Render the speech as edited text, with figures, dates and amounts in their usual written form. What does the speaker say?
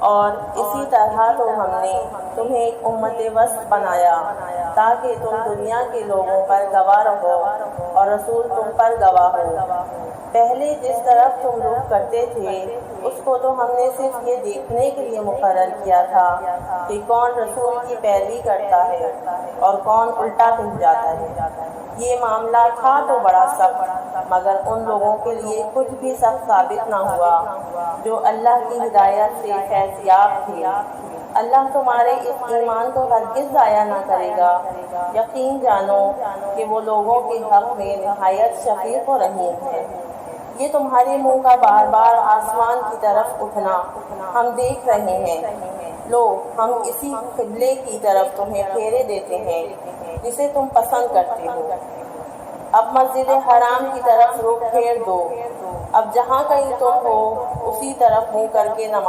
اور اسی طرح تو ہم نے تمہیں ایک امت وسط بنایا تاکہ تم دنیا کے لوگوں پر گواہ رہو اور رسول تم پر گواہ ہو۔ پہلے جس طرف تم رخ کرتے تھے اس کو تو ہم نے صرف یہ دیکھنے کے لیے مقرر کیا تھا کہ کون رسول کی پیروی کرتا ہے اور کون الٹا پھر جاتا ہے۔ یہ معاملہ تھا تو بڑا سخت، مگر ان لوگوں کے لیے کچھ بھی سخت ثابت نہ ہوا جو اللہ کی ہدایت سے فیض یاب تھے۔ اللہ تمہارے اس ایمان کو ہرگز ضائع نہ کرے گا۔ یقین جانو کہ وہ لوگوں کے حق میں نہایت شفیق و رحیم ہے۔ یہ تمہارے منہ کا بار بار آسمان کی طرف اٹھنا ہم دیکھ رہے ہیں۔ لو ہم اسی قبلے کی طرف تمہیں پھیرے دیتے ہیں جسے تم پسند کرتے ہو۔ اب مسجد حرام کی طرف رخ پھیر دو۔ اب جہاں کہیں تم ہو اسی طرف منہ کر کے نماز